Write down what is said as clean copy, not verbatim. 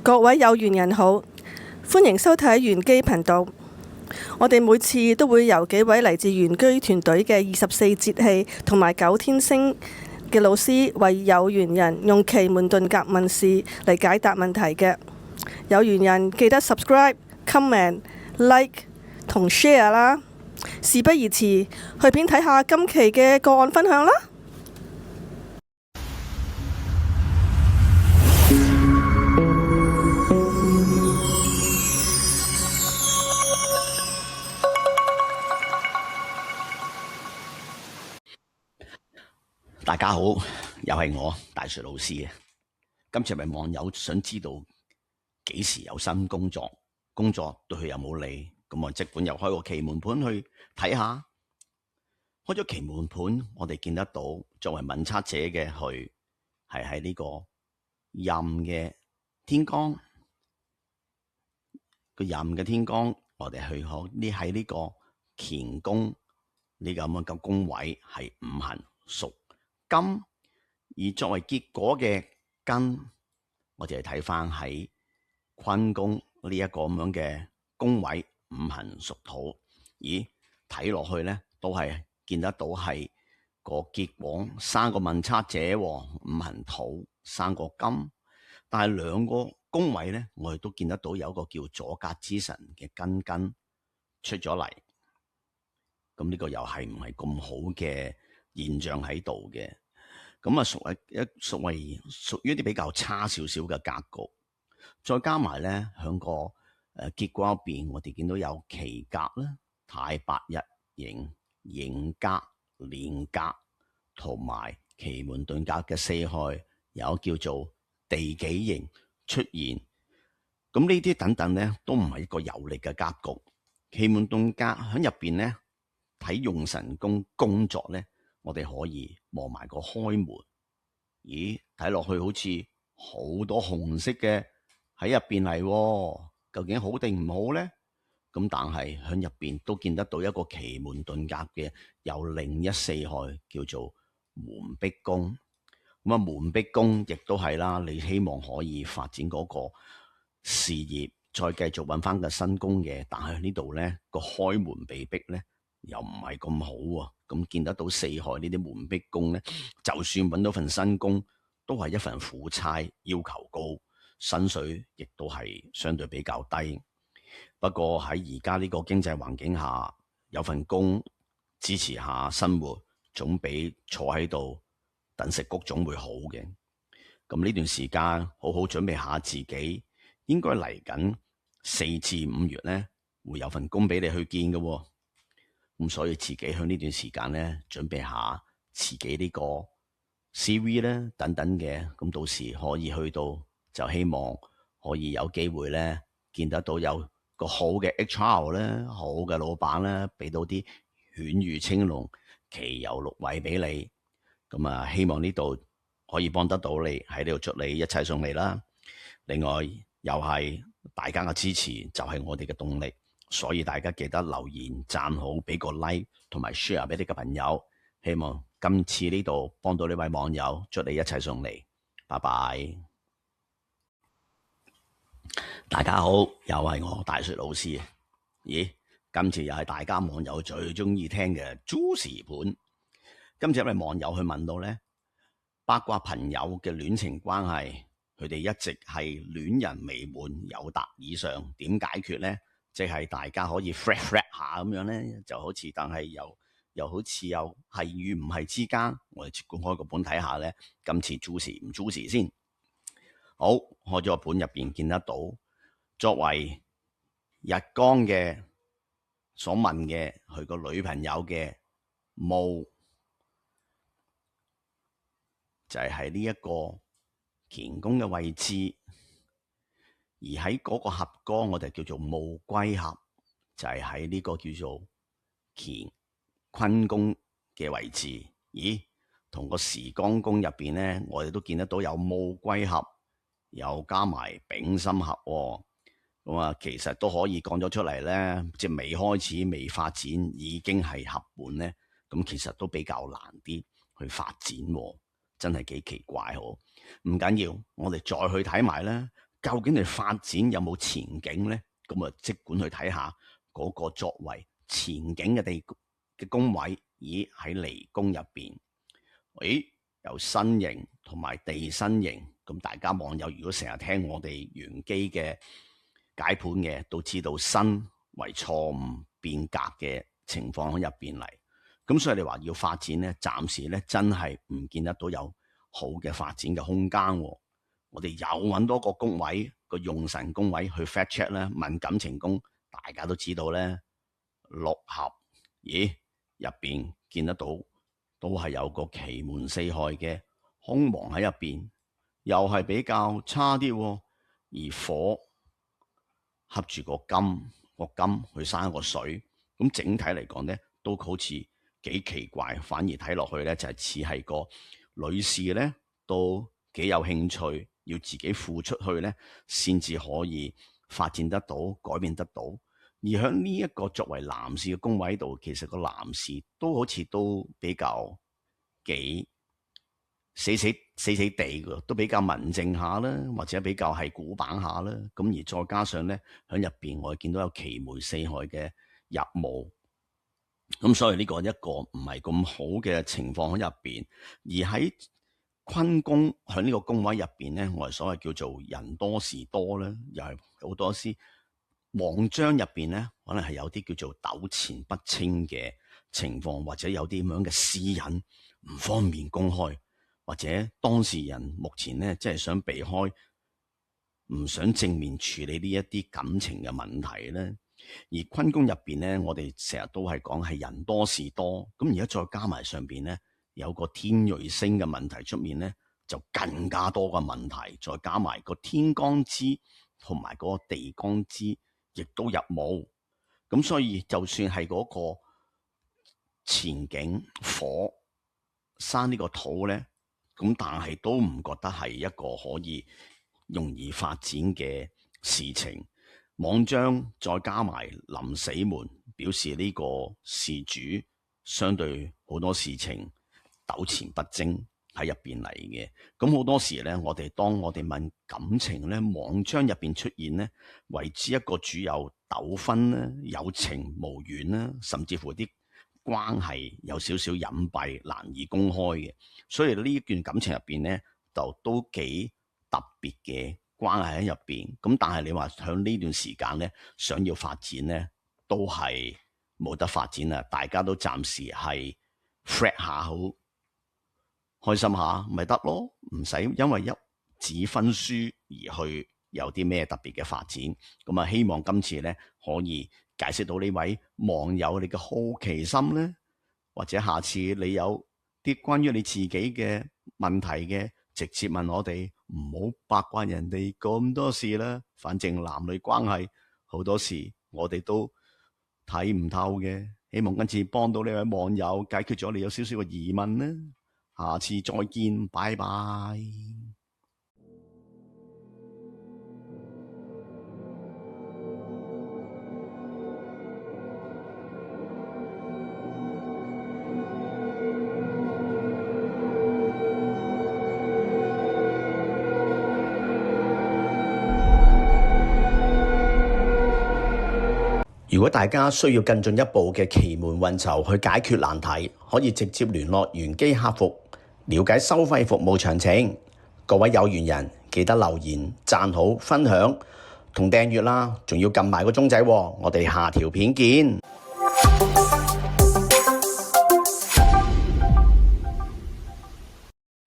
各位有緣人好，歡迎收睇玄機頻道。我哋每次都會由幾位嚟自玄機團隊嘅24節氣同埋9天星嘅老師，為有緣人用奇門遁甲問事嚟解答問題嘅。有緣人記得 subscribe、comment、like 同 share 啦。事不宜遲，去片睇下今期嘅個案分享啦。大家好，又係我大水老師嘅。今次係咪網友想知道幾時有新工作？工作對佢有冇利？咁我即管又開個奇門盤去睇下。開咗奇門盤，我哋見得到作為問測者嘅佢係喺呢個任嘅天干。個任嘅天干，我哋去學呢喺呢個乾宮呢個咁嘅宮位係五行屬金，而作為結果嘅根，我哋睇翻喺坤宮呢一個咁樣嘅宮位，五行屬土。咦，睇落去咧都係見得到係個結果，三個問測者，五行土，三個金，但係兩個宮位咧，我哋都見得到有一個叫阻隔之神嘅根出咗嚟。咁呢個又係唔係咁好嘅現象喺度嘅？咁啊，屬於一啲比較差少少嘅格局，再加埋咧響個結果入邊，我哋見到有奇格啦、太白日刑、刑格、連格同埋奇門遁甲嘅四害，有叫做地己刑出現。咁呢啲等等咧，都唔係一個有利嘅格局。奇門遁甲喺入邊咧，睇用神功工作咧，我哋可以望埋個開門。咦，睇落去好似好多紅色嘅喺入邊嚟，究竟好定唔好咧？咁但係喺入邊都見得到一個奇門遁甲嘅有另一四害，叫做門壁宮。咁啊，門壁宮亦都係啦，你希望可以發展嗰個事業，再繼續揾翻個新工嘅，但係呢度咧個開門被逼咧，又唔係咁好喎。咁見得到四害呢啲門壁宮咧，就算揾到份新工，都係一份苦差，要求高，薪水亦都係相對比較低。不過喺而家呢個經濟環境下，有份工支持下生活，總比坐喺度等食谷種會好嘅。咁呢段時間好好準備下自己，應該嚟緊4至5月咧，會有份工俾你去見嘅。咁所以自己喺呢段時間咧，準備下自己呢個 CV 咧等等嘅，咁到時可以去到，就希望可以有機會咧見得到有個好嘅 HR 咧，好嘅老闆咧，俾到啲犬如青龍、奇有六位俾你。咁啊，希望呢度可以幫得到你，喺呢度祝你一切順利啦。另外又係大家嘅支持就係我哋嘅動力。所以大家記得留言、讚好、俾個 like 同埋 share 俾你嘅朋友。希望今次呢度幫到呢位網友，祝你一切順利。拜拜。大家好，又係我大水老師。咦，今次又係大家網友最中意聽嘅諸事盤。今次有位網友去問到呢，八卦朋友嘅戀情關係，佢哋一直係戀人未滿，友達以上，點解決呢？即係大家可以 flat 下咁樣咧，就好似，但係又好似又係與唔係之間，我哋接管開個本睇下咧。今次 juicy 唔 juicy先？好，開咗個本入邊見得到，作為日干嘅所問嘅佢個女朋友嘅墓，就係喺呢一個乾宮嘅位置。而喺嗰個合干，我哋叫做墓歸合，就係喺呢個叫做乾坤宮嘅位置。咦，同個時光宮入邊咧，我哋都見得到有墓歸合，又加埋丙辛合。咁啊，其實都可以講咗出嚟咧，即係未開始、未發展已經係合本咧。咁其實都比較難啲去發展，真係幾奇怪。好，唔緊要，我哋再去睇埋咧。究竟你發展有冇前景呢？咁啊，即管去睇下嗰個作為前景嘅嘅宮位，咦喺離宮入邊，有身形同埋地身形。咁大家網友如果成日聽我哋玄機嘅解盤嘅，都知道身為錯誤變革嘅情況喺入邊嚟。咁所以你話要發展呢，暫時呢真係唔見得到有好嘅發展嘅空間。我哋又揾多個宮位，個用神宮位去 fact check 咧，問感情宮，大家都知道咧，六合，咦入邊見得到都係有個奇門四害嘅空亡喺入邊，又係比較差啲。而火合住個金去生個水，咁整體嚟講咧，都好似幾奇怪。反而睇落去咧，就係似係個女士咧，都幾有興趣，要自己付出去咧，先至可以發展得到、改變得到。而喺呢一個作為男士嘅宮位度，其實個男士都好似都比較幾死地嘅，都比較文靜下啦，或者比較係古板下啦。咁而再加上咧，喺入邊我哋見到有奇門四害嘅入墓，咁所以呢個一個唔係咁好嘅情況喺入邊。而喺坤宮喺呢個宮位入邊咧，我哋所謂叫做人多事多啦，又係好多時旺章入邊咧，可能係有啲叫做糾纏不清嘅情況，或者有啲咁樣嘅私隱唔方便公開，或者當事人目前咧即係想避開，唔想正面處理呢一啲感情嘅問題咧。而坤宮入邊咧，我哋成日都係講係人多事多，咁而家再加埋上邊咧有個天瑞星嘅問題出面咧，就更加多嘅問題，再加埋個天干支同埋嗰個地干支亦都入墓，咁所以就算係嗰個前景火生呢個土咧，咁但係都唔覺得係一個可以容易發展嘅事情。妄章再加埋臨死門，表示呢個事主相對好多事情糾纏不清喺入邊嚟嘅。咁好多時咧，當我哋問感情咧，妄章入邊出現咧，為之一個主有糾紛咧，有情無緣啦，甚至乎啲關係有少少隱蔽，難以公開嘅。所以呢一段感情入邊咧，就都幾特別嘅關係喺入邊。咁但係你話響呢段時間咧，想要發展咧，都係冇得發展啦。大家都暫時係 flat 下好。開心下咪得咯，唔使因為一紙分書而去有啲咩特別嘅發展。咁啊，希望今次咧可以解釋到呢位網友你嘅好奇心咧，或者下次你有啲關於你自己嘅問題嘅，直接問我哋，唔好八卦人哋咁多事啦。反正男女關係好多時我哋都睇唔透嘅。希望今次幫到呢位網友解決咗你有少少嘅疑問啦。下次再見，拜拜。如果大家需要更進一步嘅奇門運籌去解決難題，可以直接聯絡玄機客服，了解收費服務詳情。各位有緣人記得留言、讚好、分享同訂閱啦，仲要撳埋個鐘仔喎。我哋下條片見。